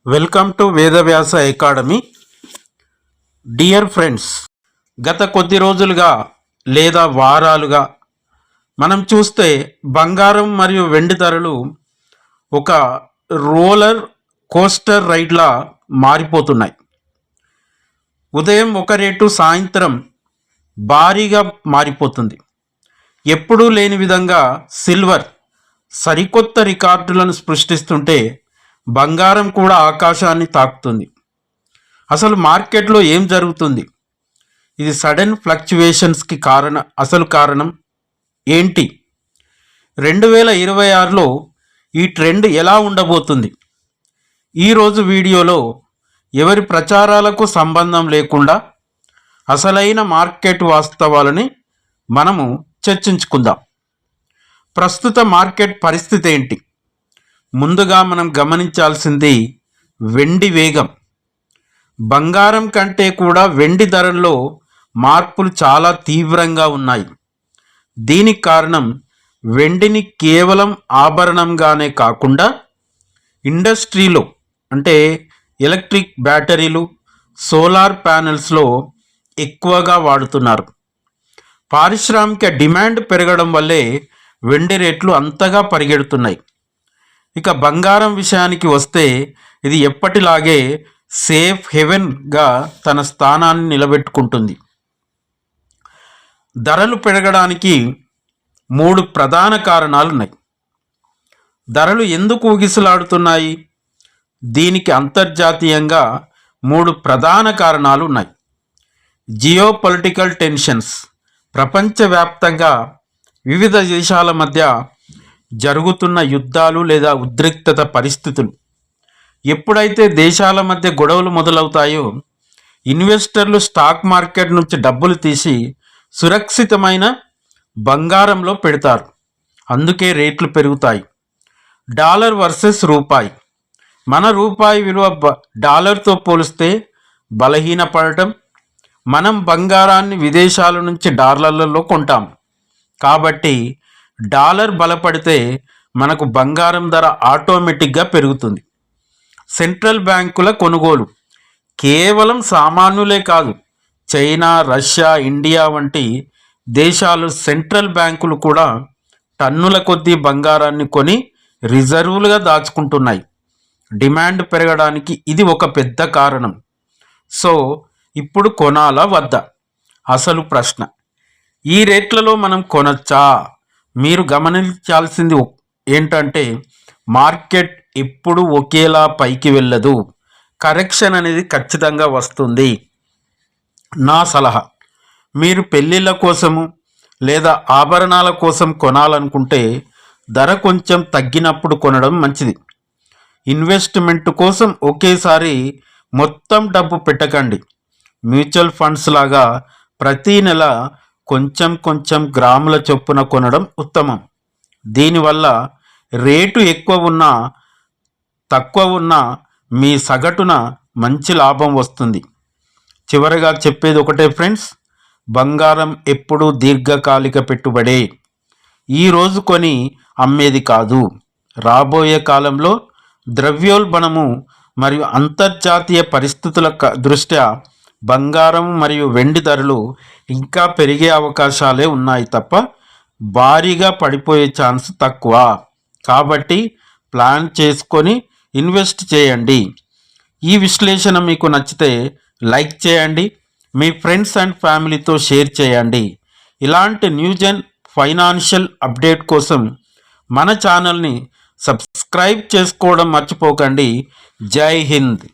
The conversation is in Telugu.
Welcome to Vedavyasa academy. Dear friends, గత కొద్ది రోజులుగా లేదా వారాలుగా మనం చూస్తే బంగారం మరియు వెండి ధరలు ఒక రోలర్ కోస్టర్ రైడ్లా మారిపోతున్నాయి. ఉదయం ఒక రేటు, సాయంత్రం భారీగా మారిపోతుంది. ఎప్పుడూ లేని విధంగా సిల్వర్ సరికొత్త రికార్డులను సృష్టిస్తుంటే బంగారం కూడా ఆకాశాన్ని తాకుతుంది. అసలు మార్కెట్లో ఏం జరుగుతుంది? ఇది సడన్ ఫ్లక్చువేషన్స్కి అసలు కారణం ఏంటి? 2026లో ఈ ట్రెండ్ ఎలా ఉండబోతుంది? ఈరోజు వీడియోలో ఎవరి ప్రచారాలకు సంబంధం లేకుండా అసలైన మార్కెట్ వాస్తవాలని మనము చర్చించుకుందాం. ప్రస్తుత మార్కెట్ పరిస్థితి ఏంటి? ముందుగా మనం గమనించాల్సింది వెండి వేగం. బంగారం కంటే కూడా వెండి ధరల్లో మార్పులు చాలా తీవ్రంగా ఉన్నాయి. దీనికి కారణం వెండిని కేవలం ఆభరణంగానే కాకుండా ఇండస్ట్రీలో, అంటే ఎలక్ట్రిక్ బ్యాటరీలు, సోలార్ ప్యానెల్స్లో ఎక్కువగా వాడుతున్నారు. పారిశ్రామిక డిమాండ్ పెరగడం వల్లే వెండి రేట్లు అంతగా పరిగెడుతున్నాయి. ఇక బంగారం విషయానికి వస్తే ఇది ఎప్పటిలాగే సేఫ్ హెవెన్గా తన స్థానాన్ని నిలబెట్టుకుంటుంది. ధరలు పెరగడానికి 3 ప్రధాన కారణాలు ఉన్నాయి. ధరలు ఎందుకు ఊగిసలాడుతున్నాయి? దీనికి అంతర్జాతీయంగా 3 ప్రధాన కారణాలు ఉన్నాయి. జియో పొలిటికల్ టెన్షన్స్, ప్రపంచవ్యాప్తంగా వివిధ దేశాల మధ్య జరుగుతున్న యుద్ధాలు లేదా ఉద్రిక్తత పరిస్థితులు. ఎప్పుడైతే దేశాల మధ్య గొడవలు మొదలవుతాయో ఇన్వెస్టర్లు స్టాక్ మార్కెట్ నుంచి డబ్బులు తీసి సురక్షితమైన బంగారంలో పెడతారు. అందుకే రేట్లు పెరుగుతాయి. డాలర్ వర్సెస్ రూపాయి. మన రూపాయి విలువ డాలర్తో పోలిస్తే బలహీనపడటం. మనం బంగారాన్ని విదేశాల నుంచి డాలర్లలో కొంటాం. కాబట్టి డాలర్ బలపడితే మనకు బంగారం ధర ఆటోమేటిక్గా పెరుగుతుంది. సెంట్రల్ బ్యాంకుల కొనుగోలు. కేవలం సామాన్యులే కాదు, చైనా, రష్యా, ఇండియా వంటి దేశాలు సెంట్రల్ బ్యాంకులు కూడా టన్నుల కొద్దీ బంగారాన్ని కొని రిజర్వులుగా దాచుకుంటున్నాయి. డిమాండ్ పెరగడానికి ఇది ఒక పెద్ద కారణం. సో ఇప్పుడు కొనాలా వద్దా? అసలు ప్రశ్న. ఈ రేట్లలో మనం కొనచ్చా? మీరు గమనించాల్సింది ఏంటంటే మార్కెట్ ఎప్పుడు ఒకేలా పైకి వెళ్ళదు. కరెక్షన్ అనేది ఖచ్చితంగా వస్తుంది. నా సలహా, మీరు పెళ్ళిళ్ళ కోసము లేదా ఆభరణాల కోసం కొనాలనుకుంటే ధర కొంచెం తగ్గినప్పుడు కొనడం మంచిది. ఇన్వెస్ట్మెంట్ కోసం ఒకేసారి మొత్తం డబ్బు పెట్టకండి. మ్యూచువల్ ఫండ్స్ లాగా ప్రతీ నెల కొంచెం కొంచెం గ్రాముల చొప్పున కొనడం ఉత్తమం. దీనివల్ల రేటు ఎక్కువ ఉన్నా తక్కువ ఉన్నా మీ సగటున మంచి లాభం వస్తుంది. చివరిగా చెప్పేది ఒకటే ఫ్రెండ్స్, బంగారం ఎప్పుడూ దీర్ఘకాలిక పెట్టుబడే. ఈరోజు కొని అమ్మేది కాదు. రాబోయే కాలంలో ద్రవ్యోల్బణము మరియు అంతర్జాతీయ పరిస్థితుల దృష్ట్యా బంగారం మరియు వెండి ధరలు ఇంకా పెరిగే అవకాశాలే ఉన్నాయి తప్ప భారీగా పడిపోయే ఛాన్స్ తక్కువ. కాబట్టి ప్లాన్ చేసుకొని ఇన్వెస్ట్ చేయండి. ఈ విశ్లేషణ మీకు నచ్చితే లైక్ చేయండి, మీ ఫ్రెండ్స్ అండ్ ఫ్యామిలీతో షేర్ చేయండి. ఇలాంటి న్యూస్ అండ్ ఫైనాన్షియల్ అప్డేట్ కోసం మన ఛానల్ని సబ్స్క్రైబ్ చేసుకోవడం మర్చిపోకండి. జై హింద్.